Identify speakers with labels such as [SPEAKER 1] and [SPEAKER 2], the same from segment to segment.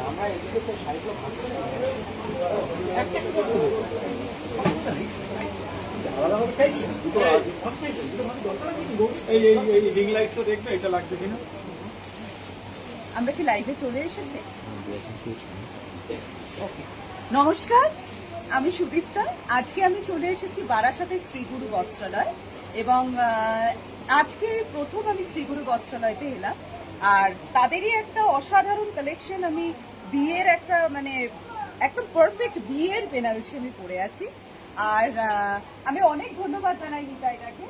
[SPEAKER 1] আমরা এদিকে তো শাড়িগুলো ভাগ করে আলাদাভাবে চাইছি দুটো ভাগ চাইছি দুটো ভাগ দরকার আছে কিন্তু এই রিং লাইটটা দেখবে এটা লাগবে কিনা।
[SPEAKER 2] আমরা কি লাইভে চলে এসেছি? ওকে, নমস্কার, আমি সুদীপ্তা। আজকে আমি চলে এসেছি বারাসাতের শ্রীগুরু বস্ত্রালয় এবং আজকে প্রথম আমি শ্রীগুরু বস্ত্রালয়তে এলাম। আর তাদেরই একটা অসাধারণ কালেকশন, আমি বিয়ের একটা মানে একদম পারফেক্ট বিয়ের বেনারসি আমি পরে আছি। আর আমি অনেক ধন্যবাদ জানাই নিতাইদাকে,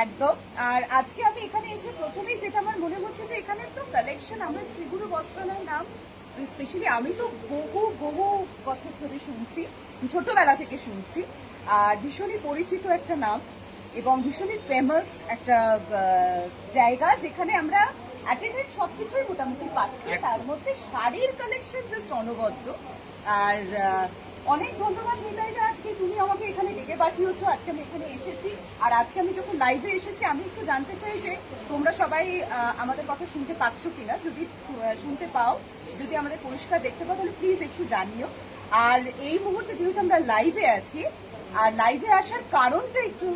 [SPEAKER 2] একদম। আর আজকে আমি এখানে এসে প্রথমেই যেটা আমার মনে হচ্ছে যে এখানে তো কালেকশন, আমরা শ্রীগুরু বস্ত্রালয়ের নাম স্পেশালি আমি তো বহু বছর ধরে শুনছি, ছোটবেলা থেকে শুনছি। আর ভীষণই পরিচিত একটা নাম এবং ভীষণই ফেমাস একটা জায়গা, যেখানে আমরা অ্যাটেন্ডেড সবকিছুই মোটামুটি পাচ্ছি। তার মধ্যে শাড়ির কালেকশন জাস্ট অনবদ্য। আর অনেক ধন্যবাদ নিতাইদা, আজকে তুমি আমাকে এখানে ডেকে পাঠিয়েছো, আজকে আমি এখানে এসেছি। আর আজকে আমি যখন লাইভে এসেছি, আমি একটু জানতে চাই যে তোমরা সবাই আমাদের কথা শুনতে পাচ্ছ কিনা। যদি শুনতে পাও, যদি আমাদের পরিষ্কার দেখতে পাও, তাহলে প্লিজ একটু জানিও। আর এই মুহূর্তে যেহেতু আমরা লাইভে আছি, আর লাইভে আসার কারণটা একটু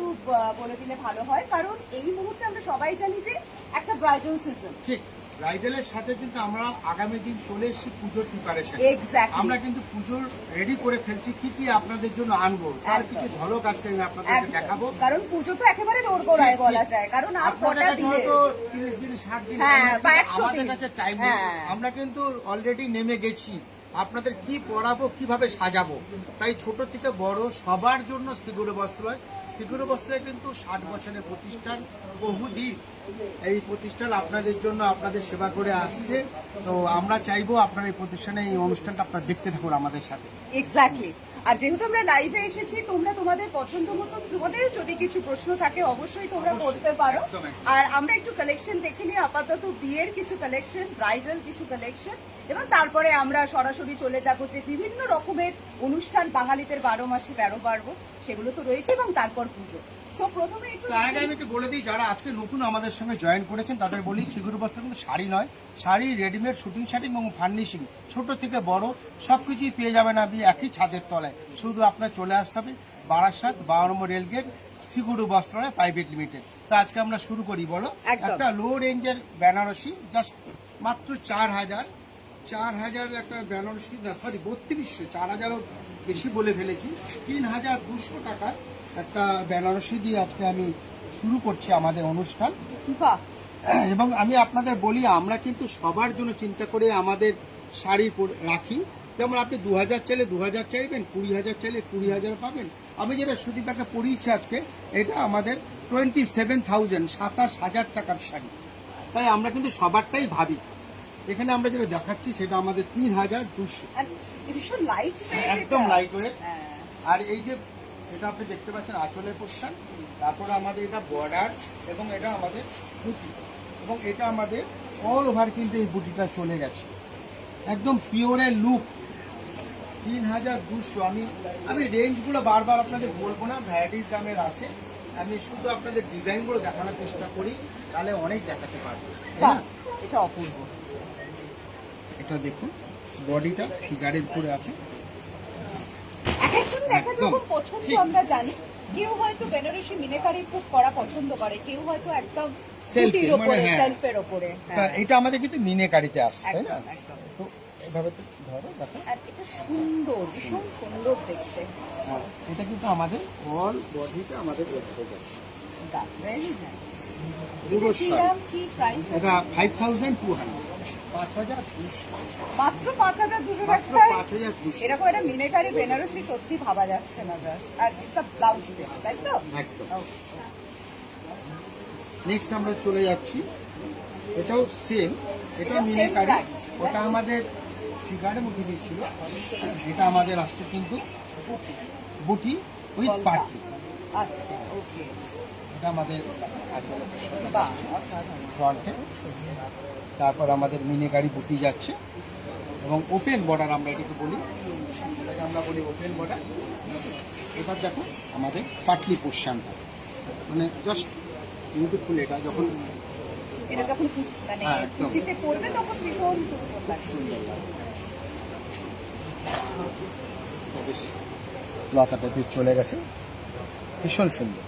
[SPEAKER 2] বলে দিলে ভালো হয়। কারণ এই মুহূর্তে আমরা সবাই জানি যে একটা ব্রাইডাল সিজন,
[SPEAKER 1] ঠিক ব্রাইডালের সাথে কিন্তু আমরা আগামী দিন চলে এসেছি পুজোর প্রিপারেশন।
[SPEAKER 2] এক্স্যাক্টলি,
[SPEAKER 1] আমরা কিন্তু পুজোর রেডি করে ফেলছি, কি কি আপনাদের জন্য আনবো তার কিছু ঝলক আজকে আমি আপনাদেরকে দেখাবো।
[SPEAKER 2] কারণ পুজো তো একেবারে দোরগোড়ায় বলা যায়, কারণ আর কটা দিন,
[SPEAKER 1] হয়তো 30 দিন 60 দিন
[SPEAKER 2] বা 100 দিন
[SPEAKER 1] আমাদের কাছে টাইম নেই। আমরা কিন্তু অলরেডি নেমে গেছি আপনাদের কি পরাবো, কিভাবে সাজাবো। তাই ছোট থেকে বড় সবার জন্য শ্রীগুরু বস্ত্রালয়। শ্রীগুরু বস্ত্রালয় কিন্তু 60 বছরের প্রতিষ্ঠান, বহুদিন এই প্রতিষ্ঠান আপনাদের জন্য আপনাদের সেবা করে আসছে। তো আমরা চাইবো আপনার এই প্রতিষ্ঠানে এই অনুষ্ঠানটা আপনারা দেখতে থাকুন আমাদের সাথে।
[SPEAKER 2] এক্স্যাক্টলি। আর যেহেতু আমরা লাইভে এসেছি, তোমরা তোমাদের পছন্দ মতো তোমাদের যদি কিছু প্রশ্ন থাকে অবশ্যই তোমরা করতে পারো। আর আমরা একটু কালেকশন দেখে নিই, আপাতত বিয়ের কিছু কালেকশন, ব্রাইডাল কিছু কালেকশন, এবং তারপরে আমরা সরাসরি চলে যাবো যে বিভিন্ন রকমের অনুষ্ঠান, বাঙালিদের 12 মাসে 13 পার্বণ, সেগুলো তো রয়েছে, এবং তারপর পুজো। প্রথমে
[SPEAKER 1] তার আগে আমি একটু বলে দিই, যারা আজকে নতুন আমাদের সঙ্গে জয়েন করেছেন তাদের বলি, শ্রীগুরু বস্ত্র কিন্তু শাড়ি নয়, শাড়ি, রেডিমেড শুটিং শাড়ি এবং ফার্নিশিং ছোট থেকে বড় সবকিছুই পেয়ে যাবেন আপনি একই ছাদের তলায়। শুধু আপনার চলে আসতে হবে বারাসাত 12 নম্বর রেলগেট, শ্রীগুরু বস্ত্রালয় প্রাইভেট লিমিটেড। তো আজকে আমরা শুরু করি, বলো। একটা লো রেঞ্জের বেনারসি, জাস্ট মাত্র 4000 একটা বেনারসি, না সরি 3200, 4000ও বেশি বলে ফেলেছি। 3200 টাকা একটা বেনারসি দিয়ে আজকে আমি শুরু করছি আমাদের অনুষ্ঠান। এবং আমি আপনাদের বলি, আমরা কিন্তু সবার জন্য চিন্তা করে আমাদের শাড়ি রাখি। যেমন আপনি 2000 চাইলে 2000 চাইবেন, 20000 চাইলে 20000 পাবেন। আমি যেটা সুদীপাকে পরিয়েছি আজকে, এটা আমাদের 27,000, 27,000 টাকার শাড়ি। তাই আমরা কিন্তু সবারটাই ভাবি। এখানে আমরা যেটা দেখাচ্ছি সেটা আমাদের 3200, একদম লাইট ওয়েট। আর এই যে এটা আপনি দেখতে পাচ্ছেন আঁচলের পোর্শন, তারপরে আমাদের এটা বর্ডার, এবং এটা আমাদের বুটি, এবং এটা আমাদের অল ওভার কিন্তু এই বুটিটা চলে গেছে, একদম পিওরের লুক। 3200। আমি রেঞ্জগুলো বারবার আপনাদের বলবো না, ভ্যারাইটিস দামের আছে। আমি শুধু আপনাদের ডিজাইনগুলো দেখানোর চেষ্টা করি, তাহলে অনেক দেখাতে পারবো।
[SPEAKER 2] এটা অপূর্ব।
[SPEAKER 1] এটা দেখুন, বডিটা ফিগারের উপরে আছে।
[SPEAKER 2] একদম পছন্দ আমরা জানি, কেউ হয়তো বেনারসি মিনাকারি খুব করা পছন্দ করে, কেউ হয়তো একদম সুতির উপরে, সেলফের উপরে।
[SPEAKER 1] এটা আমাদের কিন্তু মিনাকারিতে আসছে, তাই না? তো এভাবে তো ধরো, দেখো
[SPEAKER 2] এটা সুন্দর, ভীষণ সুন্দর দেখতে।
[SPEAKER 1] এটা কিন্তু আমাদের অল বডিটা আমাদের ওয়েট হয়ে যাচ্ছে। এটা 5200, 5200,
[SPEAKER 2] মাত্র 5200 টাকা।
[SPEAKER 1] 5200
[SPEAKER 2] এরকম একটা মিনাকারি বেনারসি সত্যি ভাবা যাচ্ছে না। আর এটা ব্লাউজ পিস, তাই তো?
[SPEAKER 1] একদম। নেক্সট আমরা চলে যাচ্ছি, এটাও সেম, এটা মিনাকারি, ওটা আমাদের ফিগারের মধ্যে দিয়েছিল। এটা আমাদের আসছে কিন্তু বুটি উইথ পার্টি।
[SPEAKER 2] আচ্ছা, ওকে।
[SPEAKER 1] এটা আমাদের ফ্রন্টে, তারপর আমাদের মিনাকারি বুটি যাচ্ছে, এবং ওপেন বর্ডার আমরা এটাকে বলি, এটাকে আমরা বলি ওপেন বর্ডার। এবার দেখো আমাদের পাটলি পোর্শনটা, মানে জাস্ট বিউটিফুল। এটা যখন
[SPEAKER 2] এটা যখন মানে
[SPEAKER 1] হ্যাঁ, একদম।
[SPEAKER 2] কুচিতে পড়বে তখন ভীষণ সুন্দর লাগবে।
[SPEAKER 1] সুন্দর লাগে। এটা বেশ লতাটা দিয়ে চলে গেছে, ভীষণ সুন্দর।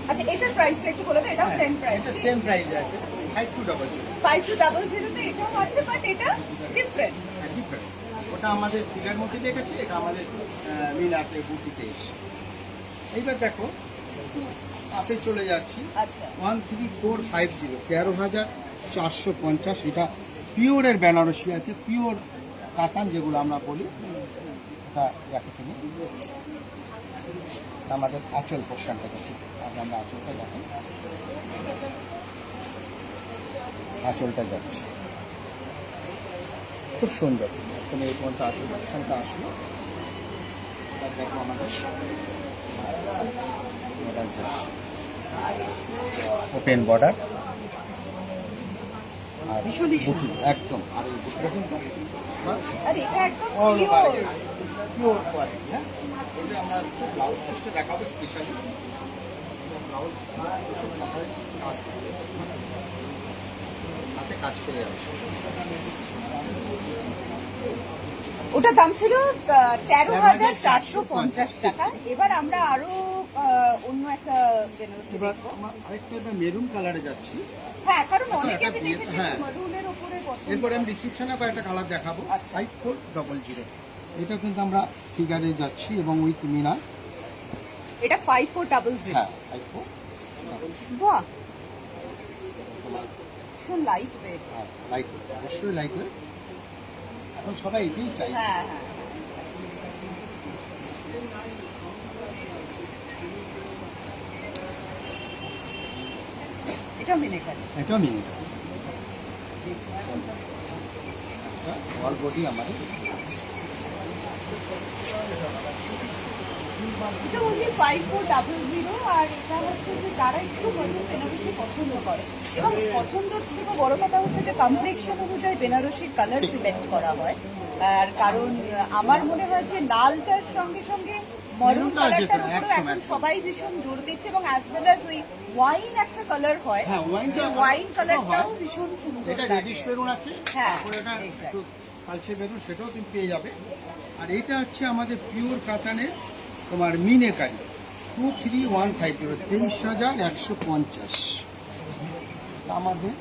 [SPEAKER 2] আচ্ছা এটার প্রাইসটা একটু বলে দাও, এটাও সেম প্রাইস?
[SPEAKER 1] এটা সেম প্রাইস আছে 5200।
[SPEAKER 2] 5200 তে এটাও আছে, বাট এটা ডিফারেন্ট।
[SPEAKER 1] ডিফারেন্ট, ওটা আমাদের ফিগার মধ্যে দেখেছি, এটা আমাদের মিনাতে বুটিতে এসছে। এইবার দেখো আপে চলে যাচ্ছি
[SPEAKER 2] আচ্ছা
[SPEAKER 1] 13450, 13450। এটা পিওরের বেনারসি আছে, পিওর কাতান যেগুলো আমরা বলি। এটা দেখো তুমি, আমাদের আঁচল পোর্শনটা দেখি, আগে আমরা আঁচলটা দেখি। আঁচলটা যাচ্ছে খুব সুন্দর, তুমি এই পর্যন্ত আঁচল পোর্শনটা আসলো। এবার দেখো আমাদের বর্ডার যাচ্ছে, ওপেন বর্ডার আর
[SPEAKER 2] ভীষণই
[SPEAKER 1] বুটি একদম। আর এই বুটিটা কিন্তু
[SPEAKER 2] আর এটা একদম
[SPEAKER 1] all over
[SPEAKER 2] pure.
[SPEAKER 1] Pure quality. হ্যাঁ, এটা আমরা ব্লাউজ পিসটা দেখাবো স্পেশালি। ব্লাউজ মাথায় কাজ করে, হাতে কাজ করে যাচ্ছে।
[SPEAKER 2] ওটার দাম ছিল 13,450 টাকা। এবার আমরা আরো অন্য একটা বেনারসি
[SPEAKER 1] এবার
[SPEAKER 2] দেখবো।
[SPEAKER 1] আমরা আরেকটা মেরুন কালারে যাচ্ছি।
[SPEAKER 2] হ্যাঁ, কারণ অনেকে
[SPEAKER 1] একটা
[SPEAKER 2] আমি দেখেছি
[SPEAKER 1] হ্যাঁ।
[SPEAKER 2] মারুনের উপরে পছন্দ।
[SPEAKER 1] এরপরে আমি রিসিপশনে কয়েকটা কালার দেখাবো।
[SPEAKER 2] আচ্ছা।
[SPEAKER 1] 5400, এটা কিন্তু আমরা ফিগারে যাচ্ছি এবং উইথ মিনা।
[SPEAKER 2] এটা 5400।
[SPEAKER 1] হ্যাঁ 54,
[SPEAKER 2] বাহ, ভীষণ লাইট ওয়েট।
[SPEAKER 1] লাইট, অবশ্যই লাইট ওয়েট। এখন সবাই এটাই চাই।
[SPEAKER 2] হ্যাঁ হ্যাঁ। এটা মিনেকারি।
[SPEAKER 1] এটাও মিনি, অল বডি আমাদের।
[SPEAKER 2] এটা only 5400। আর এটা হচ্ছে যে যারা একটু মধুর বেনারসি পছন্দ করে, এবং পছন্দের থেকে বড় কথা হচ্ছে যে কমপ্লেক্সন অনুযায়ী বেনারসির কালার সিলেক্ট করা হয়। আর কারণ আমার মনে হয় যে লালটার সঙ্গে সঙ্গে মরুন
[SPEAKER 1] মেরুনটা
[SPEAKER 2] কালারটার
[SPEAKER 1] যেটা,
[SPEAKER 2] উপরে
[SPEAKER 1] একদম,
[SPEAKER 2] এখন
[SPEAKER 1] একদম।
[SPEAKER 2] সবাই ভীষণ জোর দিচ্ছে, এবং অ্যাজ ওয়েল অ্যাজ ওই ওয়াইন একটা কালার হয়,
[SPEAKER 1] হ্যাঁ, wine
[SPEAKER 2] যে
[SPEAKER 1] টা
[SPEAKER 2] ওয়াইন কালারটাও
[SPEAKER 1] হয়।
[SPEAKER 2] ভীষণ সুন্দর
[SPEAKER 1] এটা
[SPEAKER 2] লাগে।
[SPEAKER 1] রেডিশ বেরুন আছে,
[SPEAKER 2] হ্যাঁ,
[SPEAKER 1] তারপরে এটা
[SPEAKER 2] exactly.
[SPEAKER 1] একটু কালচে বেরুন, সেটাও তুমি পেয়ে যাবে। আর এটা হচ্ছে আমাদের পিওর কাতানের তোমার মিনেকারি 23150, 23,150। আমাদের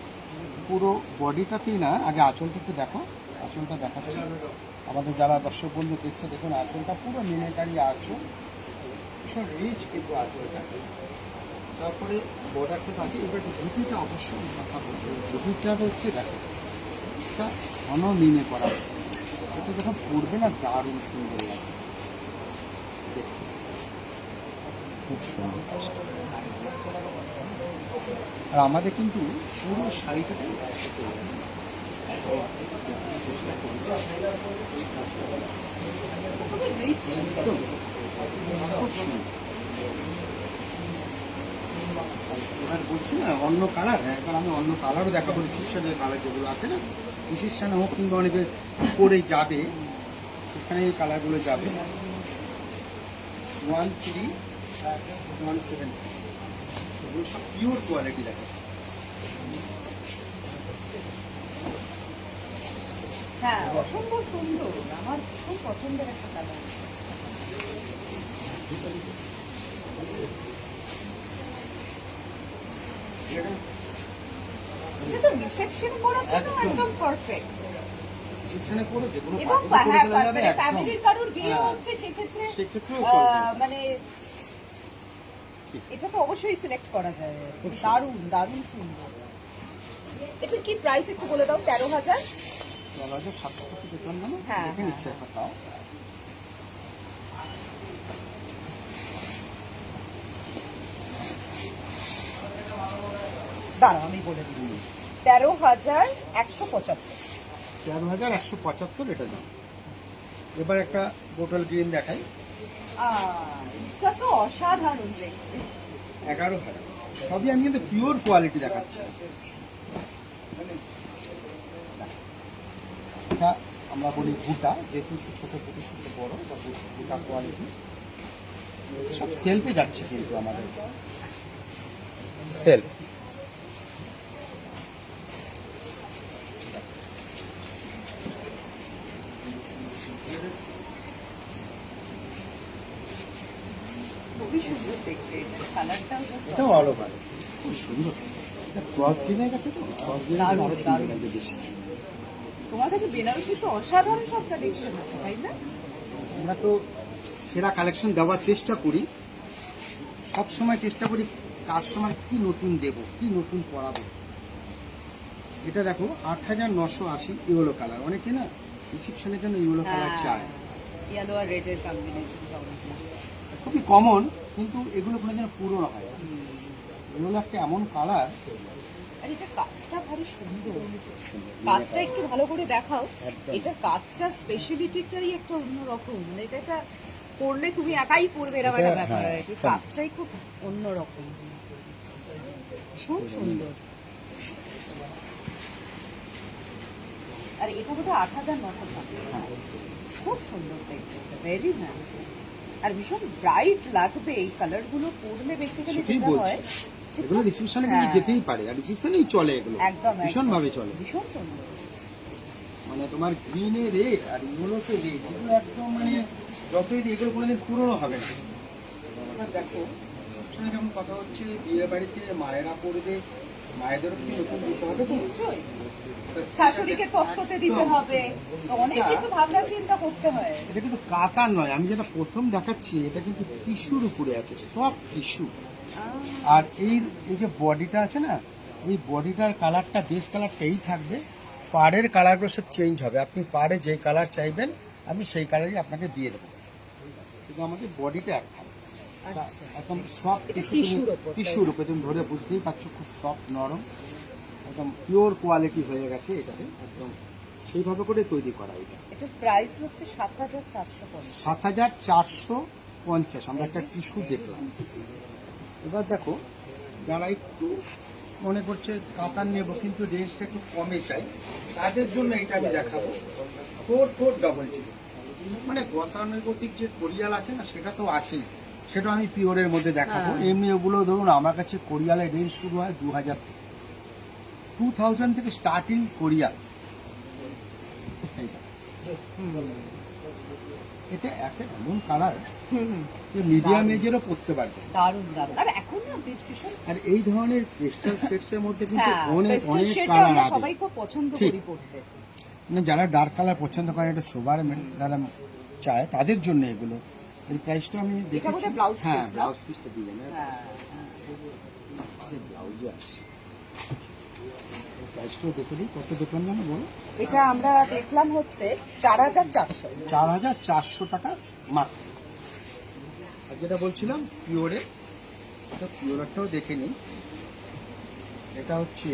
[SPEAKER 1] পুরো বডিটাতেই না, আগে আঁচলটা একটু দেখো, আঁচলটা দেখাচ্ছি আমাদের যারা দর্শক বন্ধু দেখছে। দেখুন আঁচলটা পুরো মিনেকারি আঁচল, ভীষণ রিচ কিন্তু আঁচলটা। তারপরে বর্ডারটা তো আছে। এবার ধুতিটা অবশ্যই কথা বলতে, ধুতিটা হচ্ছে দেখো, এটা ঘন মিনে করা, এটা যখন পরবে না দারুণ সুন্দর লাগে দেখতে, খুব সুন্দর কাজটা। আর আমাদের কিন্তু পুরো শাড়িটাই
[SPEAKER 2] খুবই রিচ।
[SPEAKER 1] একদম খুব সুন্দর। এবার বলছি না অন্য কালার, হ্যাঁ এবার আমি অন্য কালারও দেখাবো। রিসিপশনের কালার যেগুলো আছে না, রিসিপশনে হোক কিংবা অনেকে পরে যাবে, সেখানে এই কালারগুলো যাবে। 13,170, এগুলো সব পিওর কোয়ালিটি দেখা।
[SPEAKER 2] হ্যাঁ, অসম্ভব সুন্দর, আমার খুব পছন্দের একটা কালার। এটা তো রিসেপশন করার জন্য
[SPEAKER 1] একদম।
[SPEAKER 2] একদম পারফেক্ট।
[SPEAKER 1] রিসিপশনে পরে যে কোনো
[SPEAKER 2] এবং
[SPEAKER 1] party
[SPEAKER 2] হ্যাঁ,
[SPEAKER 1] করে চলে যাবে, একদম।
[SPEAKER 2] ফ্যামিলির কারোর বিয়ে
[SPEAKER 1] হ্যাঁ।
[SPEAKER 2] হচ্ছে সেক্ষেত্রে
[SPEAKER 1] সেক্ষেত্রেও চলবে।
[SPEAKER 2] মানে এটা তো অবশ্যই সিলেক্ট করা যায়।
[SPEAKER 1] খুব সুন্দর।
[SPEAKER 2] দারুণ দারুণ সুন্দর। এটার কি প্রাইস একটু বলে দাও? 13,000।
[SPEAKER 1] 13,700 বেতন না,
[SPEAKER 2] হ্যাঁ,
[SPEAKER 1] দেখে
[SPEAKER 2] হ্যাঁ।
[SPEAKER 1] নিচ্ছে একটা তাও।
[SPEAKER 2] দাঁড়াও আমি বলে দিচ্ছি, 13,175।
[SPEAKER 1] 13,175 এটা দাম। এবার একটা বোটল গ্রিন দেখাই,
[SPEAKER 2] এটা তো অসাধারণ দেখতে।
[SPEAKER 1] 11,000। সবই আমি কিন্তু পিওর কোয়ালিটি দেখাচ্ছি। এটা আমরা বলি বুটা, যেহেতু একটু ছোট বুটি একটু বড়, বা বুটা কোয়ালিটি সব সেলফে যাচ্ছে কিন্তু আমাদের। সেল।
[SPEAKER 2] খুবই সুন্দর দেখতে, কালারটাও
[SPEAKER 1] এটাও অল ওভার খুব সুন্দর। এটা ক্রস ডিজাইন আছে তো, ক্রস ডিজাইন
[SPEAKER 2] দারুণ,
[SPEAKER 1] আরো সুন্দর
[SPEAKER 2] দারুণ।
[SPEAKER 1] লাগবে বেশি।
[SPEAKER 2] তোমার কাছে বেনারসি তো অসাধারণ সব কালেকশন আছে, তাই না?
[SPEAKER 1] আমরা তো সেরা কালেকশন দেওয়ার চেষ্টা করি, সব সময় চেষ্টা করি কার সময় কি নতুন দেব, কি নতুন পড়াবো। এটা দেখো 8,980 ইয়েলো কালার। অনেকে না রিসেপশনের জন্য ইয়েলো কালার চায়,
[SPEAKER 2] ইয়েলো আর রেডের কম্বিনেশন
[SPEAKER 1] খুবই কমন, কিন্তু এগুলো কোনোদিন পুরনো হয় না। এগুলো একটা এমন কালার,
[SPEAKER 2] আর এটা কাজটা ভারী সুন্দর। কাজটা একটু ভালো করে দেখাও।
[SPEAKER 1] একদম।
[SPEAKER 2] এটা কাজটা স্পেশালিটিটাই একটা অন্যরকম, মানে এটা পরলে তুমি একাই পরবে এরকম একটা
[SPEAKER 1] এটা,
[SPEAKER 2] ব্যাপার
[SPEAKER 1] হ্যাঁ,
[SPEAKER 2] আর কি।
[SPEAKER 1] একদম।
[SPEAKER 2] কাজটাই খুব অন্যরকম, ভীষণ সুন্দর। আর এটা বোধহয় 8,900 টাকা। খুব সুন্দর দেখতে, ভেরি নাইস। আর ভীষণ ব্রাইট লাগবে এই কালার গুলো পরলে। বেসিক্যালি
[SPEAKER 1] সেটাই
[SPEAKER 2] যেটা
[SPEAKER 1] বলছি।
[SPEAKER 2] হয় যে
[SPEAKER 1] এগুলো
[SPEAKER 2] খুব-
[SPEAKER 1] রিসেপশনে কিন্তু
[SPEAKER 2] হ্যাঁ,
[SPEAKER 1] যেতেই পারে, আর রিসেপশনেই চলে এগুলো,
[SPEAKER 2] একদম
[SPEAKER 1] ভীষণ ভাবে চলে।
[SPEAKER 2] ভীষণ সুন্দর।
[SPEAKER 1] মানে তোমার গ্রিনে রেড আর ইয়েলোতে রেড, এগুলো একদম মানে যতই দিই এগুলো কোনোদিন পুরনো হবে না। এবার দেখো সবসময় যেমন কথা হচ্ছে বিয়ে বাড়িতে মায়েরা পড়বে, মায়েদেরও কিছু নতুন দিতে হবে তো।
[SPEAKER 2] নিশ্চয়ই শাশুড়িকে কক্ষতে দিতে হবে, অনেক কিছু ভাবনা চিন্তা করতে হয়।
[SPEAKER 1] এটা কিন্তু কাতার নয়, আমি যেটা প্রথম দেখাচ্ছি এটা কিন্তু টিস্যুর উপরে আছে, সফট টিস্যু। আর এই যে বডিটা আছে না, এই বডিটার কালারটা, বেস কালারটা এই থাকবে। পাড়ের কালারগুলো সব চেঞ্জ হবে, আপনি পাড়ে যে কালার চাইবেন আমি সেই কালারই আপনাকে দিয়ে দেবো, কিন্তু আমাদের বডিটা এক থাকবে।
[SPEAKER 2] আচ্ছা,
[SPEAKER 1] একদম সফট
[SPEAKER 2] এটা
[SPEAKER 1] টিস্যু,
[SPEAKER 2] tissue-র ওপর, তাই?
[SPEAKER 1] টিস্যুর উপরে তুমি ধরে বুঝতেই পারছো, খুব সফট নরম, একদম পিওর কোয়ালিটি হয়ে গেছে এটাতে, একদম সেইভাবে করে তৈরি করা এটা।
[SPEAKER 2] এটা প্রাইস হচ্ছে 7,450।
[SPEAKER 1] 7,450। আমরা একটা টিস্যু দেখলাম। এবার দেখো যারা একটু মনে করছে কাতার নেব কিন্তু রেঞ্জটা একটু কমে চাই, তাদের জন্য এটা আমি দেখাবো 4400। মানে গতানুগতিক যে কোরিয়াল আছে না, সেটা তো আছেই, সেটা আমি পিওরের মধ্যে দেখাবো।
[SPEAKER 2] হ্যাঁ।
[SPEAKER 1] এমনি ওগুলো ধরুন আমার কাছে কোরিয়ালের রেঞ্জ শুরু হয় 2000 থেকে, 2000 থেকে স্টার্টিং কোরিয়াল। এটা একটা এমন কালার যে মিডিয়াম এজেরও পড়তে পারবে।
[SPEAKER 2] দারুণ দারুণ। আর এখন না ভীষণ,
[SPEAKER 1] আর এই ধরনের পেস্টাল সেটস এর মধ্যে কিন্তু
[SPEAKER 2] হ্যাঁ,
[SPEAKER 1] অনেক
[SPEAKER 2] pastel
[SPEAKER 1] অনেক
[SPEAKER 2] shade-টা
[SPEAKER 1] কালার
[SPEAKER 2] আমরা
[SPEAKER 1] আছে।
[SPEAKER 2] সবাই খুব পছন্দ
[SPEAKER 1] ঠিক।
[SPEAKER 2] করি পড়তে।
[SPEAKER 1] মানে যারা ডার্ক কালার পছন্দ করেন, এটা সোবার যারা চায় তাদের জন্য এগুলো। এর প্রাইসটা আমি দেখেছি।
[SPEAKER 2] বোধহয় blouse
[SPEAKER 1] হ্যাঁ,
[SPEAKER 2] piece না?
[SPEAKER 1] ব্লাউজ পিসটা দিয়ে না,
[SPEAKER 2] হ্যাঁ,
[SPEAKER 1] ব্লাউজে আসে। প্রাইসটাও দেখে দিই, কত দোকান জানো বলো?
[SPEAKER 2] এটা আমরা দেখলাম হচ্ছে 4,400।
[SPEAKER 1] 4,400 টাকা মাত্র। আর যেটা বলছিলাম পিওরে, এটা পিওরটাও দেখে নিই। এটা হচ্ছে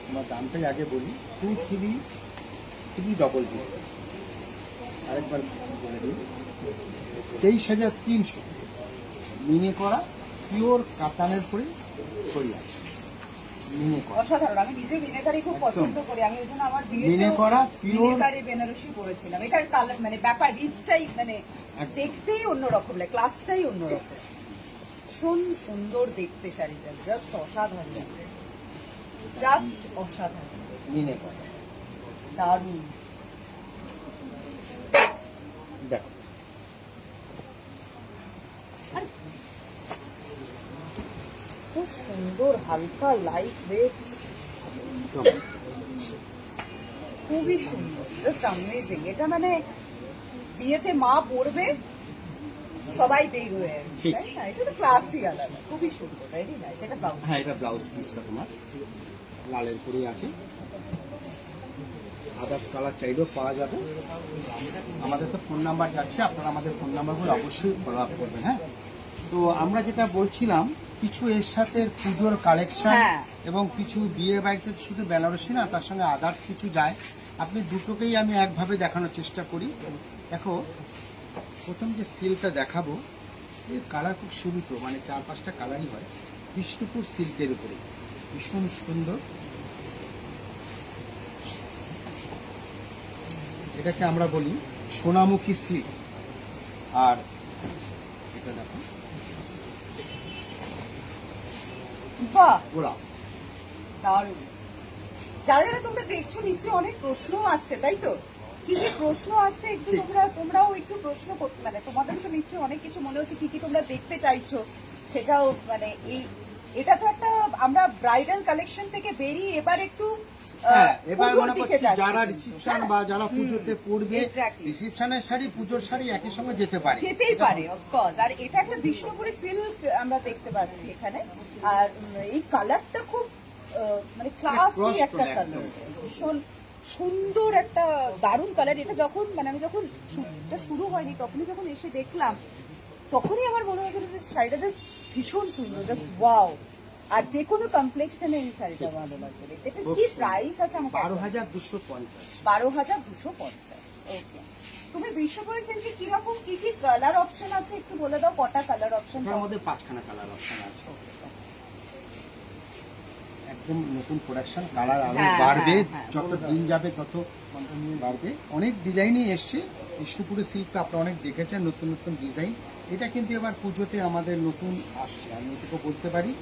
[SPEAKER 1] আমার দামটাই আগে বলি, 23,300। আরেকবার বলে দিই, 23,300 মিনে করা পিওর কাতানের পরে করিয়া মিনে করা।
[SPEAKER 2] অসাধারণ। আমি নিজে মিনেকারি খুব
[SPEAKER 1] একদম।
[SPEAKER 2] পছন্দ করি। আমি ওই জন্য আমার
[SPEAKER 1] মিনে
[SPEAKER 2] বিয়েতে
[SPEAKER 1] করা pure-
[SPEAKER 2] মিনেকারি বেনারসি পরেছিলাম। এটার কালার মানে ব্যাপার রিচটাই মানে
[SPEAKER 1] একদম।
[SPEAKER 2] দেখতেই অন্যরকম লাগে, ক্লাসটাই অন্যরকম। ভীষণ সুন্দর দেখতে শাড়িটা, জাস্ট অসাধারণ, জাস্ট অসাধারণ,
[SPEAKER 1] মিনে করা
[SPEAKER 2] দারুণ।
[SPEAKER 1] দেখো,
[SPEAKER 2] আর খুব সুন্দর হালকা লাইট ওয়েট,
[SPEAKER 1] একদম।
[SPEAKER 2] খুবই সুন্দর, জাস্ট অ্যামেজিং। এটা মানে বিয়েতে মা পরবে, সবাই দেখবে আর কি,
[SPEAKER 1] ঠিক।
[SPEAKER 2] তাই না? এটা তো ক্লাসই আলাদা, খুবই সুন্দর, ভেরি নাইস। এটা ব্লাউজ,
[SPEAKER 1] হ্যাঁ, এটা ব্লাউজ পিসটা তোমার লালের পরেই আছে। আদার্স কালার চাইলেও পাওয়া যাবে। আমাদের তো ফোন নাম্বার যাচ্ছে, আপনারা আমাদের ফোন নাম্বারগুলো অবশ্যই ফলো আপ করবেন। হ্যাঁ, তো আমরা যেটা বলছিলাম, কিছু এর সাথে পুজোর কালেকশন
[SPEAKER 2] হ্যাঁ।
[SPEAKER 1] এবং কিছু বিয়ে বাড়িতে শুধু বেনারসি না, তার সঙ্গে আদার্স কিছু যায়। আপনি দুটোকেই আমি একভাবে দেখানোর চেষ্টা করি। দেখো, প্রথম যে সিল্কটা দেখাবো, এর কালার খুব সীমিত, মানে 4-5টা কালারই হয়। বিষ্ণুপুর সিল্কের উপরে ভীষণ সুন্দর। এটাকে আমরা বলি সোনামুখী সিল্ক। আর এটা দেখো,
[SPEAKER 2] বাহ,
[SPEAKER 1] গোড়া।
[SPEAKER 2] দারুণ। যারা যারা তোমরা দেখছো নিশ্চয়ই অনেক প্রশ্ন আসছে, তাই তো? কি কি প্রশ্ন আসছে একটু তোমরাও একটু প্রশ্ন করতে, মানে তোমাদের তো নিশ্চয়ই অনেক কিছু মনে হচ্ছে কি কি তোমরা দেখতে চাইছো, সেটাও মানে এটা তো একটা আমরা ব্রাইডাল কালেকশন থেকে বেরিয়ে এবার একটু
[SPEAKER 1] হ্যাঁ, এবার
[SPEAKER 2] পুজোর
[SPEAKER 1] মনে
[SPEAKER 2] দিকে
[SPEAKER 1] করছি
[SPEAKER 2] যাচ্ছি।
[SPEAKER 1] যারা রিসেপশন বা যারা পুজোতে পড়বে,
[SPEAKER 2] Exactly.
[SPEAKER 1] রিসেপশনের শাড়ি পুজোর শাড়ি একই সঙ্গে যেতে পারে।
[SPEAKER 2] যেতেই পারে অফকোর্স। আর এটা একটা বিষ্ণুপুরি সিল্ক আমরা দেখতে পাচ্ছি এখানে। আর এই কালারটা খুব মানে ক্লাসি
[SPEAKER 1] Cross
[SPEAKER 2] একটা
[SPEAKER 1] tone
[SPEAKER 2] কালার,
[SPEAKER 1] একদম।
[SPEAKER 2] ভীষণ সুন্দর একটা দারুণ কালার। এটা যখন মানে আমি যখন শুটটা শুরু হয়নি তখনই যখন এসে দেখলাম, তখনই আমার মনে হয়েছিল যে শাড়িটা জাস্ট ভীষণ সুন্দর, জাস্ট ওয়াও। আর যে কোনো কমপ্লেক্সনে এই শাড়িটা ভালো লাগবে। এটা কি প্রাইস আছে আমাকে?
[SPEAKER 1] 12,250।
[SPEAKER 2] 12,250। ওকে। তুমি বিশ্বপুরি সিল্কে কিরকম কি কি কালার অপশন আছে একটু বলে দাও, কটা কালার অপশন?
[SPEAKER 1] এটার মধ্যে 5খানা কালার অপশন আছে। একদম নতুন প্রোডাকশন, কালার আরো
[SPEAKER 2] হ্যাঁ,
[SPEAKER 1] বাড়বে,
[SPEAKER 2] হ্যাঁ,
[SPEAKER 1] যত দিন যাবে তত বাড়বে। অনেক ডিজাইনই এসছে বিষ্ণুপুরি সিল্ক, আপনারা অনেক দেখেছেন নতুন নতুন ডিজাইন। এটা কিন্তু এবার পুজোতে আমাদের নতুন আসছে, আমি এটুকু বলতে পারি।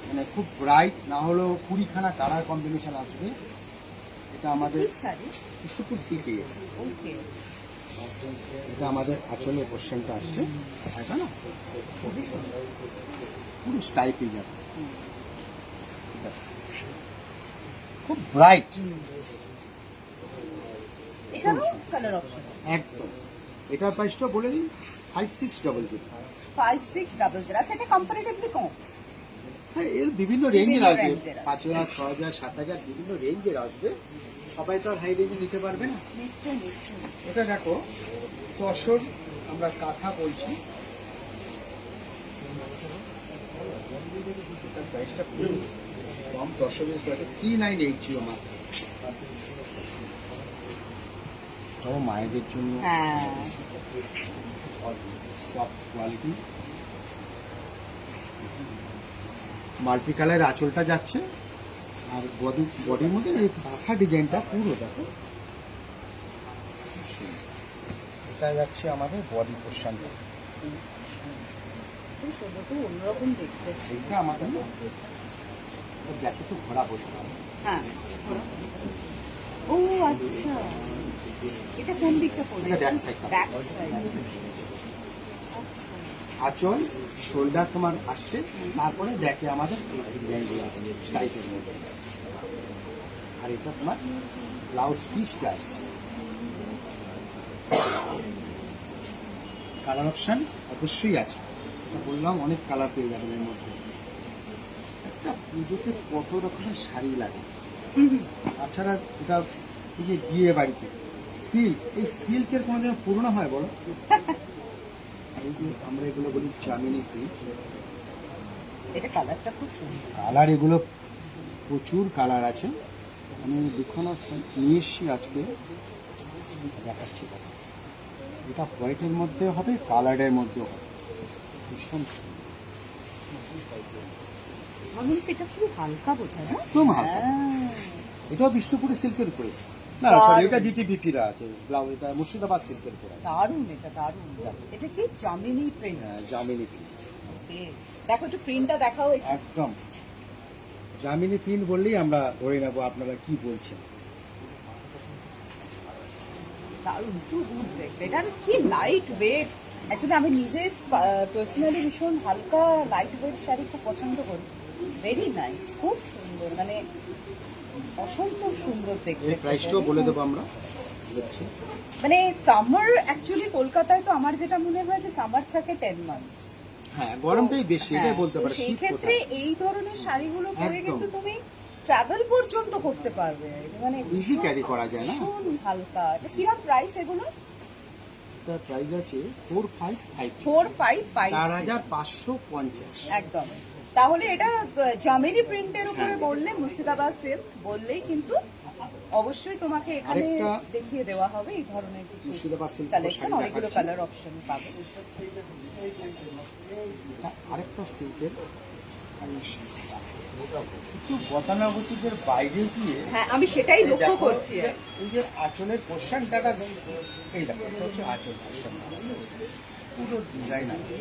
[SPEAKER 1] মানে খুব ব্রাইট, না হলেও 20খানা কালার কম্বিনেশন আসবে। এটা আমাদের
[SPEAKER 2] শাড়ি।
[SPEAKER 1] বিষ্ণুপুর সিল্কে,
[SPEAKER 2] ওকে।
[SPEAKER 1] এটা আমাদের আঁচলের পোর্শনটা আসছে, তাই না? পুরো স্টাইপে যাবে, খুব ব্রাইট।
[SPEAKER 2] এখানেও কালার অপশন
[SPEAKER 1] একদম। এটার প্রাইসটা বলে দিন, 5600।
[SPEAKER 2] 5600। আচ্ছা, এটা কম্পারেটিভলি কম।
[SPEAKER 1] হ্যাঁ, এর বিভিন্ন রেঞ্জের আসবে,
[SPEAKER 2] range-এর আছে।
[SPEAKER 1] 5000, 6000, 7000 বিভিন্ন রেঞ্জের আসবে। সবাই তো আর হাই রেঞ্জে নিতে পারবে না।
[SPEAKER 2] নিশ্চয়ই নিশ্চয়ই।
[SPEAKER 1] এটা দেখো, তসর আমরা কাঁথা বলছি, এটার প্রাইসটা খুব কম, তসরের 3980 মাত্র। তবে মায়েদের জন্য
[SPEAKER 2] হ্যাঁ,
[SPEAKER 1] সফট কোয়ালিটি, মাল্টি কালার আঁচলটা যাচ্ছে। আর বডির মধ্যে এই কাঁথা ডিজাইনটা পুরো দেখো, এটা যাচ্ছে আমাদের বডি পোর্শনটা।
[SPEAKER 2] খুব সুন্দর, খুব অন্যরকম দেখতে।
[SPEAKER 1] এইটা আমাদের যাচ্ছে একটু ঘোরা বসে পাবে।
[SPEAKER 2] হ্যাঁ। ও আচ্ছা, এটা কোন দিকটা পড়বে?
[SPEAKER 1] এটা back side টা।
[SPEAKER 2] Back side.
[SPEAKER 1] আঁচল, শোল্ডার তোমার আসছে, তারপরে দেখে আমাদের ডিজাইনগুলো আছে স্টাইপের মধ্যে। আর এটা তোমার ব্লাউজ পিসটা আসছে। কালার অপশন অবশ্যই আছে, বললাম অনেক কালার পেয়ে যাবেন এর মধ্যে। একটা পুজোতে কত রকমের শাড়ি লাগে, তাছাড়া এটা এই যে বিয়ে বাড়িতে সিল্ক, এই সিল্কের কোনোদিন পুরনো হয় বলো? আর এই যে আমরা এগুলো বলি চামিনি প্রিন্ট,
[SPEAKER 2] এটা কালারটা খুব সুন্দর।
[SPEAKER 1] কালার এগুলো প্রচুর কালার আছে। আমি দুখানা নিয়ে এসছি আজকে, দেখাচ্ছি। এটা হোয়াইটের মধ্যে হবে, কালারের মধ্যেও হবে, ভীষণ সুন্দর।
[SPEAKER 2] আমি সেটা খুব হালকা বোঝায় না?
[SPEAKER 1] একদম হালকা।
[SPEAKER 2] হ্যাঁ।
[SPEAKER 1] এটাও বিষ্ণুপুরি সিল্কের উপরে, না সরি, এটা ডিটিবিপিরা আছে ব্লাউজ, এটা মুর্শিদাবাদ সিল্কের উপরে আছে।
[SPEAKER 2] দারুণ, এটা দারুণ। এটা কি জামিনি প্রিন্ট?
[SPEAKER 1] জামিনি প্রিন্ট,
[SPEAKER 2] দেখো একটু প্রিন্টটা দেখাও একটু।
[SPEAKER 1] একদম জামিনি প্রিন্ট বললেই আমরা ধরে নেবো আপনারা কি বলছেন।
[SPEAKER 2] দারুণ, টু গুড দেখতে। এটা কি লাইট ওয়েট। অ্যাকচুয়ালি আমি নিজে পার্সোনালি ভীষণ হালকা লাইট ওয়েট শাড়ি খুব পছন্দ করি। ভেরি নাইস, খুব সুন্দর, মানে অসম্ভব সুন্দর দেখতে।
[SPEAKER 1] এর প্রাইসটাও বলে দেবো আমরা, দেখছি।
[SPEAKER 2] মানে সামার, অ্যাকচুয়ালি কলকাতায় তো আমার যেটা মনে হয় যে সামার থাকে 10 মান্থস।
[SPEAKER 1] হ্যাঁ, গরমটাই বেশি, এটাই বলতে পারে।
[SPEAKER 2] সেই
[SPEAKER 1] শীত
[SPEAKER 2] ক্ষেত্রে
[SPEAKER 1] কোথায়?
[SPEAKER 2] এই ধরনের শাড়িগুলো পরে
[SPEAKER 1] একদম।
[SPEAKER 2] কিন্তু তুমি ট্রাভেল পর্যন্ত করতে পারবে, মানে
[SPEAKER 1] ইজি ক্যারি করা যায় না।
[SPEAKER 2] ভীষণ হালকা। এটা কিরকম প্রাইস এগুলো?
[SPEAKER 1] এটার প্রাইস আছে 455,
[SPEAKER 2] 455,
[SPEAKER 1] 4550।
[SPEAKER 2] একদম। তাহলে এটা জামিনি প্রিন্টের উপরে
[SPEAKER 1] হ্যাঁ।
[SPEAKER 2] বললে, মুর্শিদাবাদ সিল্ক বললেই কিন্তু অবশ্যই তোমাকে এখানে
[SPEAKER 1] আরেকটা-
[SPEAKER 2] দেখিয়ে দেওয়া হবে এই ধরনের কিছু
[SPEAKER 1] মুর্শিদাবাদ সিল্ক
[SPEAKER 2] কালেকশন,
[SPEAKER 1] শাড়ি
[SPEAKER 2] অনেকগুলো
[SPEAKER 1] দেখাচ্ছি।
[SPEAKER 2] কালার অপশন পাবে।
[SPEAKER 1] এটা আরেকটা সিল্কের কালেকশন, একটু গতানুগতিকের বাইরে গিয়ে
[SPEAKER 2] হ্যাঁ, আমি সেটাই লক্ষ্য
[SPEAKER 1] দেখো,
[SPEAKER 2] করছি।
[SPEAKER 1] এই যে আঁচলের পোর্শনটা, এই দেখো, এটা হচ্ছে আঁচল পোর্শন, পুরো ডিজাইন আছে।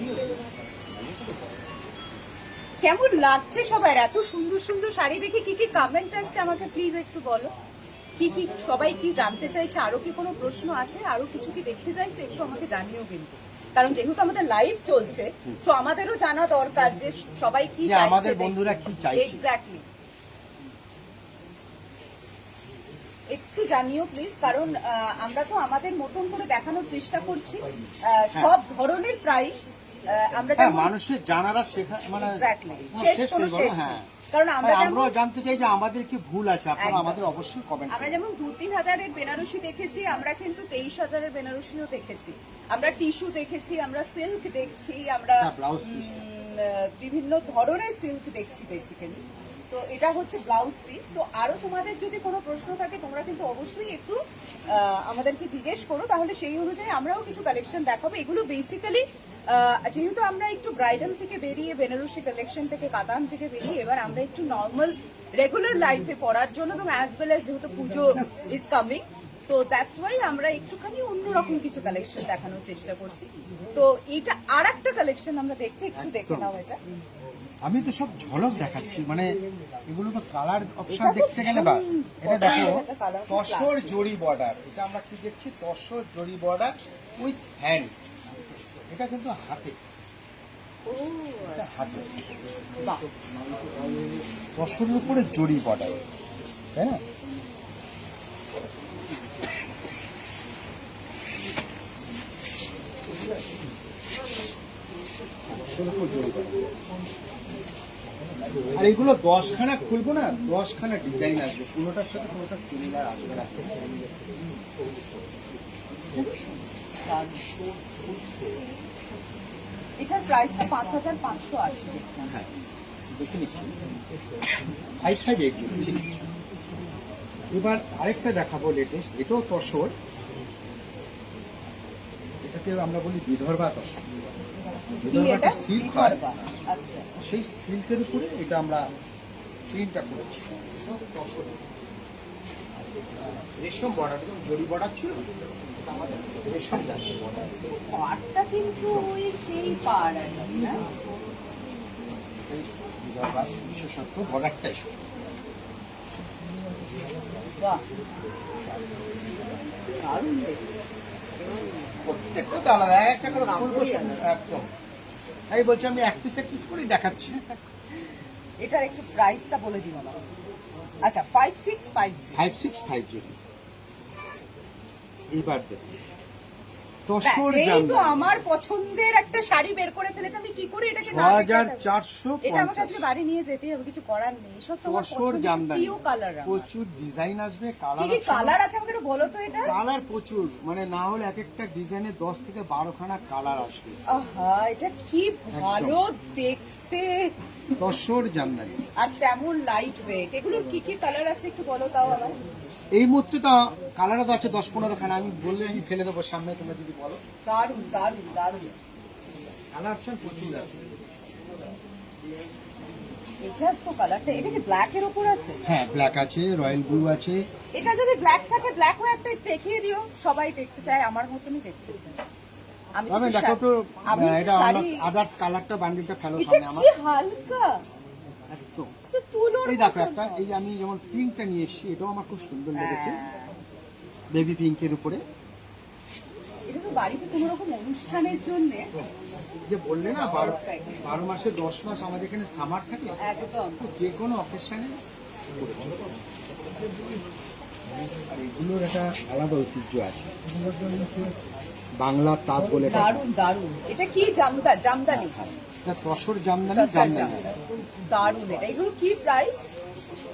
[SPEAKER 2] কেমন লাগছে সবার এত সুন্দর সুন্দর শাড়ি দেখে? কি কি কমেন্ট আসছে আমাকে প্লিজ একটু বলো। কি কি সবাই কি জানতে চাইছে? আরো কি কোনো প্রশ্ন আছে? আরো কিছু কি দেখতে চাইছে? একটু আমাকে জানিও কিন্তু, কারণ যেহেতু আমাদের লাইভ চলছে, সো আমাদেরও জানা দরকার যে সবাই কি
[SPEAKER 1] যে
[SPEAKER 2] চাইছে,
[SPEAKER 1] আমাদের বন্ধুরা কি চাইছে।
[SPEAKER 2] এক্স্যাক্টলি, একটু জানিও প্লিজ, কারণ আমরা তো আমাদের মতন করে দেখানোর চেষ্টা করছি সব ধরনের প্রাইস আমরা
[SPEAKER 1] হ্যাঁ,
[SPEAKER 2] যেমন
[SPEAKER 1] মানুষের জানারা শেখা মানে
[SPEAKER 2] এক্স্যাক্টলি
[SPEAKER 1] শেষ
[SPEAKER 2] শেষ কোনো
[SPEAKER 1] নেই বলো,
[SPEAKER 2] শেষ
[SPEAKER 1] হ্যাঁ।
[SPEAKER 2] নেই। কারণ আমরা যেমন
[SPEAKER 1] আমরাও জানতে চাই যে আমাদের কি ভুল আছে, আপনারা
[SPEAKER 2] একদম।
[SPEAKER 1] আমাদের অবশ্যই কমেন্ট
[SPEAKER 2] আমরা যেমন 2-3 হাজারের বেনারসি দেখেছি, আমরা কিন্তু 23,000-এর বেনারসিও দেখেছি, আমরা টিস্যু দেখেছি, আমরা সিল্ক দেখছি, আমরা
[SPEAKER 1] ব্লাউজ পিস
[SPEAKER 2] বিভিন্ন ধরনের সিল্ক দেখছি বেসিক্যালি। তো এটা হচ্ছে ব্লাউজ পিস। তো আরো তোমাদের যদি কোনো প্রশ্ন থাকে তোমরা কিন্তু অবশ্যই একটু আমাদেরকে জিজ্ঞেস করো, তাহলে সেই অনুযায়ী আমরাও কিছু কালেকশন দেখাবো। এগুলো বেসিক্যালি যেহেতু আমরা একটু ব্রাইডাল থেকে বেরিয়ে, বেনারসি কালেকশন থেকে, কাতান থেকে বেরিয়ে এবার আমরা একটু নর্মাল রেগুলার লাইফে পড়ার জন্য, এবং অ্যাজ ওয়েল অ্যাজ যেহেতু পুজো ইজ কামিং, তো দ্যাটস ওয়াই আমরা একটুখানি অন্যরকম কিছু কালেকশন দেখানোর চেষ্টা করছি। তো এটা আর একটা কালেকশন আমরা দেখছি, একটু দেখে নাও এটা।
[SPEAKER 1] আমি তো সব ঝলক দেখাচ্ছি, মানে এগুলো তো কালার অপশন
[SPEAKER 2] এটা তো
[SPEAKER 1] দেখতে গেলে বা এটা দেখো
[SPEAKER 2] এটা colour খুব
[SPEAKER 1] তসর
[SPEAKER 2] classy।
[SPEAKER 1] জরি বর্ডার, এটা আমরা কি দেখছি তসর জরি বর্ডার উইথ হ্যান্ড, এটা কিন্তু হাতে,
[SPEAKER 2] ও
[SPEAKER 1] এটা হাতে
[SPEAKER 2] বাহ,
[SPEAKER 1] তসরের উপরে জরি বর্ডার, তাই না? তসরের উপর জরি border। আর এগুলো 10খানা খুলবো না, 10খানা ডিজাইন আসবে, কোনোটার সাথে কোনোটা সিমিলার আসবে না।
[SPEAKER 2] এটার প্রাইসটা 5,580।
[SPEAKER 1] হ্যাঁ, দেখে নিচ্ছি 558 দিচ্ছি। এবার আরেকটা দেখাবো লেটেস্ট, এটাও তসর, এটাকে আমরা বলি বিদর্ভা তসর।
[SPEAKER 2] কি
[SPEAKER 1] বিদর্ভা
[SPEAKER 2] এটা?
[SPEAKER 1] একটা সিল্ক হয়,
[SPEAKER 2] বিদর্ভা। আচ্ছা,
[SPEAKER 1] সেই সিল্কের উপরে এটা আমরা প্রিন্টটা করেছি। তসর রেশম বর্ডার, যেমন জরি বর্ডার ছিল, এটা আমাদের রেশম যাচ্ছে বর্ডার।
[SPEAKER 2] পাড়টা কিন্তু ওই সেই পাড় আর কি, না?
[SPEAKER 1] বিদর্ভা বিশেষত্ব বর্ডারটাই।
[SPEAKER 2] বাহ, দারুণ দেখতে।
[SPEAKER 1] প্রত্যেকটা তো আলাদা, একটা করে খুলবো একদম। তাই বলছি আমি এক পিস করেই দেখাচ্ছি।
[SPEAKER 2] এটার একটু প্রাইসটা বলে দিন আমাকে। আচ্ছা, 5650।
[SPEAKER 1] 5650। এইবার দেখুন তসর
[SPEAKER 2] এই তো
[SPEAKER 1] জামদানি
[SPEAKER 2] আমার পছন্দের একটা শাড়ি বের করে ফেলেছে, আমি কি করে এটাকে না দেখে থাকবো? এটা আমার
[SPEAKER 1] 6450।
[SPEAKER 2] কাছে বাড়ি নিয়ে যেতেই হবে, কিছু করার নেই। সব তোমার
[SPEAKER 1] তসর
[SPEAKER 2] পছন্দের
[SPEAKER 1] জামদানি,
[SPEAKER 2] প্রিয় কালার।
[SPEAKER 1] প্রচুর ডিজাইন আসবে,
[SPEAKER 2] কি
[SPEAKER 1] কালার
[SPEAKER 2] কি কালার আছে আমাকে একটু বলো তো এটা।
[SPEAKER 1] কালার প্রচুর, মানে না হলে এক একটা ডিজাইনে 10 থেকে 12খানা কালার আসবে।
[SPEAKER 2] আহা, এটা কি ভালো দেখতে,
[SPEAKER 1] তসর জামদানি।
[SPEAKER 2] আর তেমন লাইট ওয়েট। এগুলোর কি কি কালার আছে একটু বলো তাও আমার।
[SPEAKER 1] এই মুহূর্তে তো কালারও তো আছে 10-15খানা, আমি বললে আমি ফেলে দেবো সামনে, তোমরা যদি বলো।
[SPEAKER 2] দারুন দারুন দারুন।
[SPEAKER 1] কালার অপশন প্রচুর আছে।
[SPEAKER 2] এটার তো কালারটা, এটা কি ব্ল্যাক এর উপর আছে?
[SPEAKER 1] হ্যাঁ, ব্ল্যাক আছে, রয়্যাল ব্লু আছে।
[SPEAKER 2] এটা যদি ব্ল্যাক থাকে, ব্ল্যাক হয়ে একটা দেখিয়ে দিও, সবাই দেখতে চায়, আমার মতনই দেখতে চায়। আমি
[SPEAKER 1] আমি
[SPEAKER 2] তো
[SPEAKER 1] দেখো তো
[SPEAKER 2] আমি তো
[SPEAKER 1] এটা
[SPEAKER 2] শাড়ি-
[SPEAKER 1] আদার্স কালারটা বান্ডিলটা ফেলো
[SPEAKER 2] এটা
[SPEAKER 1] সামনে আমার
[SPEAKER 2] কি হালকা,
[SPEAKER 1] একদম।
[SPEAKER 2] তো তুলোর
[SPEAKER 1] এই দেখো
[SPEAKER 2] মতন।
[SPEAKER 1] একটা, এই যে আমি যেমন পিঙ্কটা নিয়ে এসেছি, এটাও আমার খুব সুন্দর লেগেছে,
[SPEAKER 2] হ্যাঁ।
[SPEAKER 1] বেবি পিঙ্কের উপরে।
[SPEAKER 2] এটা তো বাড়িতে কোনো রকম অনুষ্ঠানের জন্য
[SPEAKER 1] যে বললে না 12 মাসে 10 মাস আমাদের এখানে সামার থাকে,
[SPEAKER 2] একদম।
[SPEAKER 1] তো যে কোনো অকেশনে। আর এগুলোর একটা আলাদা ঐতিহ্য আছে, বাংলা তাঁত বলে এটা।
[SPEAKER 2] দারুন দারুন। এটা কি জামদানি?
[SPEAKER 1] এটা তসর জামদানি, জামদানি
[SPEAKER 2] দারুন। এটা এগুলো কি প্রাইস?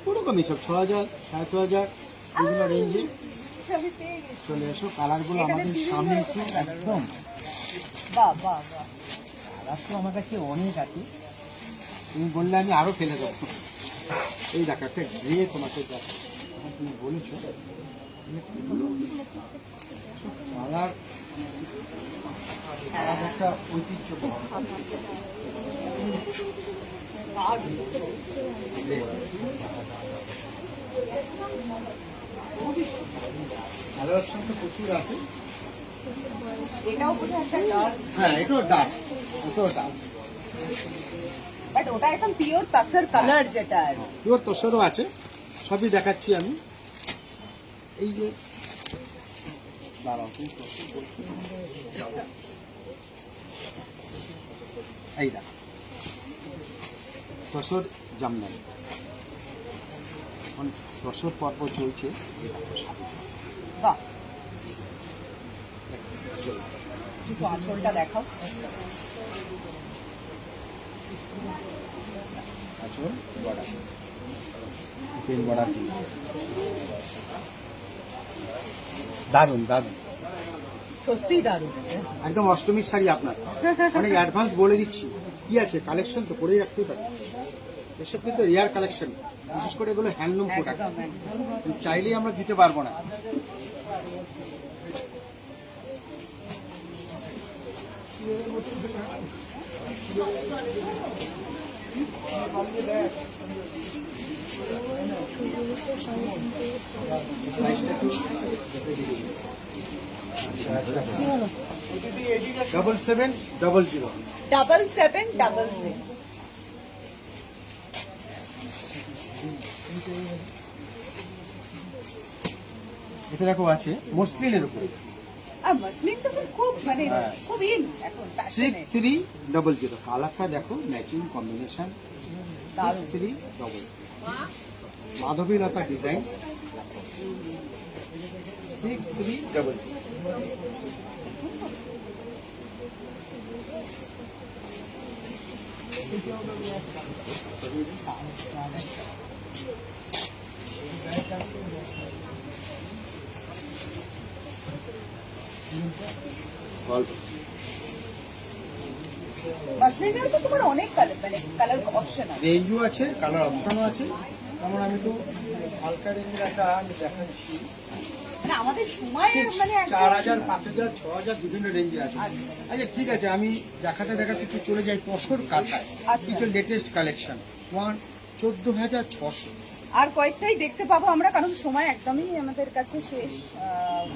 [SPEAKER 1] পুরোকমই সব 6000, 6500 বিভিন্ন রেঞ্জে।
[SPEAKER 2] আমি পেয়ে গেছি।
[SPEAKER 1] চলে এসো, কালারগুলো
[SPEAKER 2] এখানে
[SPEAKER 1] আমাদের
[SPEAKER 2] বিভিন্ন
[SPEAKER 1] সামনে
[SPEAKER 2] রকম
[SPEAKER 1] একটু
[SPEAKER 2] colour
[SPEAKER 1] একদম।
[SPEAKER 2] বাহ বাহ বাহ।
[SPEAKER 1] কালার তো আমার কাছে অনেক আছে, তুমি বললে আমি আরো ফেলে দেবো। এই দেখো একটা গ্রে তোমাকে দেখো, তুমি বলেছো কালার একটা ঐতিহ্য কালার অপশন তো প্রচুর আছে।
[SPEAKER 2] এটাও বোধহয় একটা ডার্ক।
[SPEAKER 1] হ্যাঁ, এটাও ডার্ক, এটাও ডার্ক।
[SPEAKER 2] বাট ওটা একদম পিওর তাসার কালার যেটা আর কি।
[SPEAKER 1] পিওর তসরও আছে, সবই দেখাচ্ছি আমি। এই যে দাঁড়াও, তুমি তসর বলছো। এই দেখো তসর জামদানি, এখন তসর পর্ব চলছে। এই দেখো শাড়ি
[SPEAKER 2] বাহ, একটু আঁচলটা দেখাও।
[SPEAKER 1] আঁচল বর্ডার, পেন বর্ডার, দারুণ দারুণ,
[SPEAKER 2] সত্যি দারুণ।
[SPEAKER 1] একদম অষ্টমীর শাড়ি আপনার। অনেক অ্যাডভান্স বলে দিচ্ছি, কি আছে কালেকশন তো করেই রাখতেই পারি। এসব কিন্তু রেয়ার কালেকশন, বিশেষ করে এগুলো হ্যান্ডলুম প্রোডাক্ট,
[SPEAKER 2] একদম একদম।
[SPEAKER 1] চাইলেই আমরা দিতে পারবো না। $7700।
[SPEAKER 2] 7700।
[SPEAKER 1] এটা দেখো আছে মসলিনের উপরে,
[SPEAKER 2] আর মসলিন তো খুব মানে খুব ইন এখন ফ্যাশনে।
[SPEAKER 1] 6300। কালারটা দেখো, ম্যাচিং কম্বিনেশন।
[SPEAKER 2] দারুণ।
[SPEAKER 1] 6300, মাধবীলতা ডিজাইন। 6300। গল্প
[SPEAKER 2] মসলিনের তো তোমার অনেক কালার, মানে কালার অপশন আছে।
[SPEAKER 1] রেঞ্জও আছে, কালার অপশনও আছে। যেমন আমি তো হালকা রেঞ্জের একটা আমি দেখাচ্ছি,
[SPEAKER 2] মানে আমাদের সময়ের মানে একদম
[SPEAKER 1] 4000, 5000, 6000 বিভিন্ন রেঞ্জে আছে। আচ্ছা ঠিক আছে, আমি দেখাতে দেখাতে একটু চলে যাই তসর কাঁথায়।
[SPEAKER 2] আচ্ছা।
[SPEAKER 1] কিছু লেটেস্ট কালেকশন, 14,600।
[SPEAKER 2] আর কয়েকটাই দেখতে পাবো আমরা, কারণ সময় একদমই আমাদের কাছে শেষ।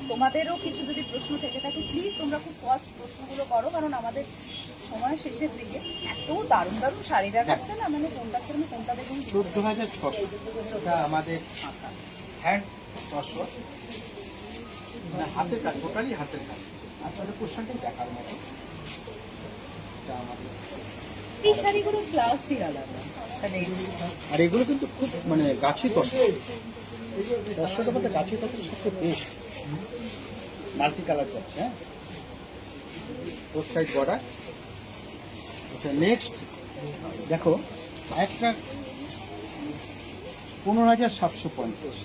[SPEAKER 2] তোমাদেরও কিছু যদি প্রশ্ন থেকে থাকে প্লিজ তোমরা খুব ফাস্ট প্রশ্নগুলো করো, কারণ আমাদের সময় শেষের দিকে। এত দারুণ দারুণ শাড়ি দেখাচ্ছে না, মানে কোনটা ছেড়ে আমি কোনটা দেখুন।
[SPEAKER 1] 14,600। এটা আমাদের হ্যান্ড তসর, মানে হাতের কাজ, টোটালি হাতের কাজ। আসলে কোশ্চেনটাই দেখার মতো। এটা আমাদের,
[SPEAKER 2] এই শাড়িগুলো ক্লাসই আলাদা। তাহলে
[SPEAKER 1] আর এগুলো কিন্তু খুব মানে গাছি তসর। তসরটা বলতে গাছি তসর সবচেয়ে বেস্ট। মাল্টি কালার যাচ্ছে, হ্যাঁ, ফোর সাইড বর্ডার। আচ্ছা নেক্সট দেখো একটা 15,750।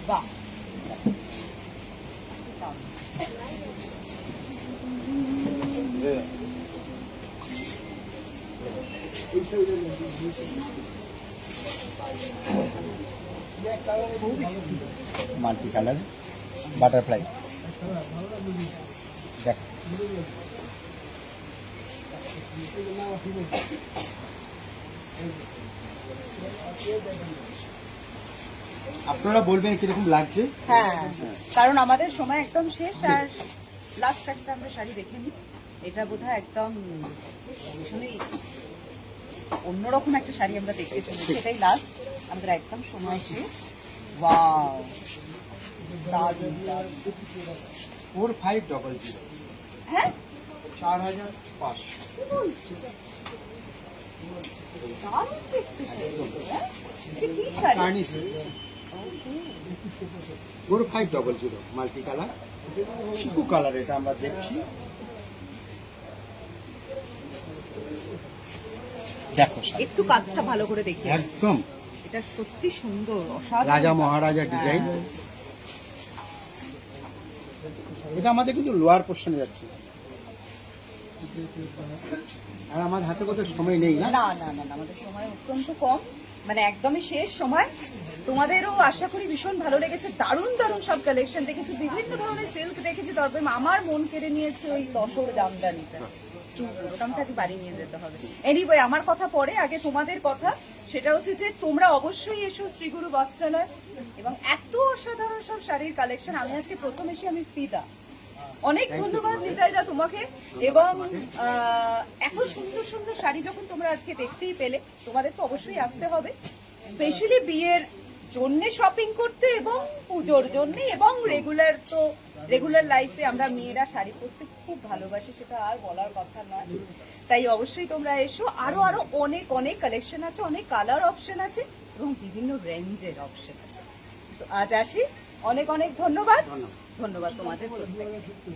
[SPEAKER 2] বাহ,
[SPEAKER 1] মাল্টি কালার বাটারফ্লাই দেখ। আপনারা বলবেন কিরকম লাগছে।
[SPEAKER 2] হ্যাঁ, কারণ আমাদের সময় একদম শেষ। আর লাস্ট একটা আমরা শাড়ি দেখে নিই। এটা বোধহয় একদম ভীষণই অন্যরকম একটা শাড়ি আমরা দেখতে চলেছি। এটাই লাস্ট, আমাদের একদম সময় শেষ। ওয়াও, দারুণ দারুণ।
[SPEAKER 1] 4500।
[SPEAKER 2] হ্যাঁ,
[SPEAKER 1] 4,500।
[SPEAKER 2] কি বলছো? দারুণ দেখতে পেয়েছি, হ্যাঁ? এটা কি শাড়ি?
[SPEAKER 1] কার্নিশ 4500 মাল্টি কালার, চিকু কালার। এটা আমরা দেখছি, দেখো শাড়ি।
[SPEAKER 2] একটু কাজটা ভালো করে দেখি।
[SPEAKER 1] একদম
[SPEAKER 2] এটা সত্যি সুন্দর, অসাধারণ।
[SPEAKER 1] রাজা মহারাজা ডিজাইন।
[SPEAKER 2] হ্যাঁ।
[SPEAKER 1] এটা আমাদের কিন্তু লোয়ার পোর্শনে যাচ্ছে, আর আমার হাতে কত সময় নেই না।
[SPEAKER 2] না না না না, আমাদের সময় অত্যন্ত কম, মানে একদমই শেষ সময়। তোমাদেরও আশা করি ভীষণ ভালো লেগেছে। দারুণ দারুণ সব কালেকশন দেখেছি, বিভিন্ন ধরনের সিল্ক দেখেছি। তারপরে আমার মন কেড়ে নিয়েছে ওই তসর জামদানিটা। ওটা আমাকে আজ বাড়ি নিয়ে যেতে হবে। এনিওয়ে, আমার কথা পরে, আগে তোমাদের কথা সেটা হচ্ছে যে তোমরা অবশ্যই এসো শ্রীগুরু বস্ত্রালয়, এবং এত অসাধারণ সব শাড়ির কালেকশন। আমি আজকে প্রথম এসে আমি ফিদা। অনেক ধন্যবাদ নিতাইদা তোমাকে, এবং এত সুন্দর সুন্দর শাড়ি যখন তোমরা আজকে দেখতেই পেলে, তোমাদের তো অবশ্যই আসতে হবে স্পেশালি বিয়ের জন্য শপিং করতে এবং পুজোর জন্য, এবং রেগুলার লাইফে আমরা মেয়েরা শাড়ি পরতে খুব ভালোবাসি, সেটা আর বলার কথা নয়। তাই অবশ্যই তোমরা এসো। আরো আরো অনেক অনেক কালেকশন আছে, অনেক কালার অপশন আছে এবং বিভিন্ন রেঞ্জের অপশন আছে। So, আজ আসি, অনেক অনেক ধন্যবাদ। ধন্যবাদ তোমাদের প্রত্যেককে।